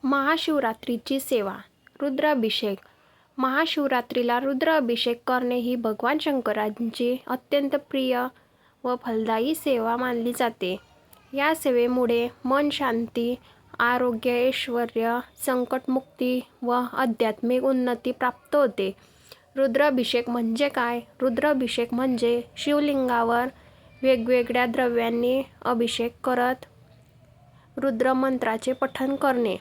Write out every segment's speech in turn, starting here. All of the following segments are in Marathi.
महाशिवरात्रीची सेवा. रुद्राभिषेक. महाशिवरात्रीला रुद्राभिषेक करणे ही भगवान शंकरांची अत्यंत प्रिय व फलदायी सेवा मानली जाते. या सेवेमुळे मन शांती, आरोग्य, ऐश्वर्य, संकटमुक्ती व आध्यात्मिक उन्नती प्राप्त होते. रुद्राभिषेक म्हणजे काय? रुद्राभिषेक म्हणजे शिवलिंगावर वेगवेगळ्या द्रव्यांनी अभिषेक करत रुद्र मंत्राचे पठण करणे.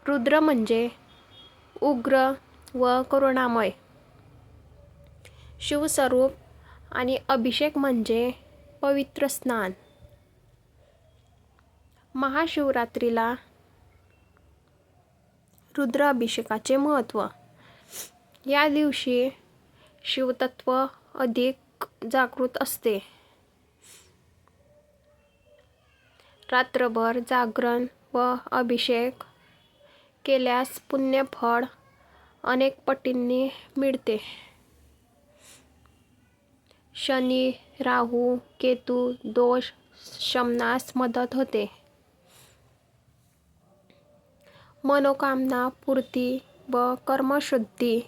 रुद्र म्हणजे उग्र व करुणामय शिवस्वरूप आणि अभिषेक म्हणजे पवित्र स्नान. महाशिवरात्रीला रुद्राभिषेकाचे महत्त्व. या दिवशी शिवतत्व अधिक जागृत असते. रात्रभर जागरण व अभिषेक केल्यास पुण्यफळ अनेक पटींनी मिळते. शनी, राहू, केतू दोष शमनास मदत होते. मनोकामना पूर्ती व कर्मशुद्धी.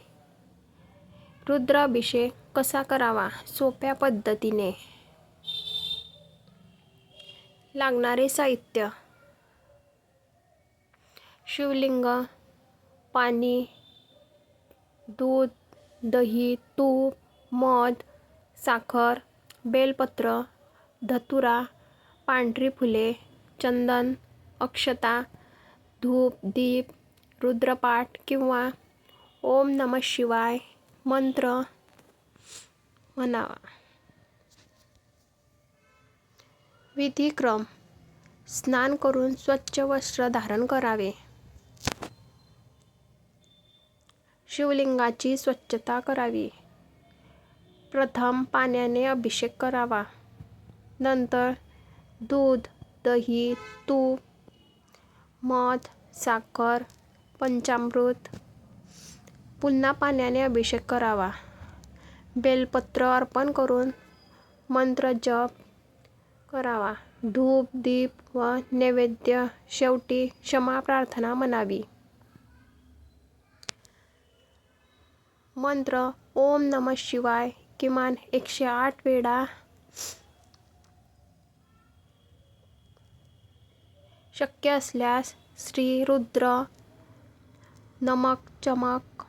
रुद्राभिषेक कसा करावा? सोप्या पद्धतीने. लागणारे साहित्य: शिवलिंग, पाणी, दूध, दही, तूप, मध, साखर, बेलपत्र, धतुरा, पांढरी फुले, चंदन, अक्षता, धूप, दीप, रुद्रपाठ किंवा ओम नमः शिवाय मंत्र म्हणावा. विधिक्रम: स्नान करून स्वच्छ वस्त्र धारण करावे. शिवलिंगाची स्वच्छता करावी. प्रथम पाण्याने अभिषेक करावा. नंतर दूध, दही, तूप, मध, साखर, पंचामृत. पुन्हा पाण्याने अभिषेक करावा. बेलपत्र अर्पण करून मंत्र जप करावा. धूप, दीप व नैवेद्य. शेवटी क्षमा प्रार्थना म्हणावी. मंत्र ओम नमः शिवाय किमान 108 वेळा. शक्य असल्यास श्री रुद्र, नमक चमक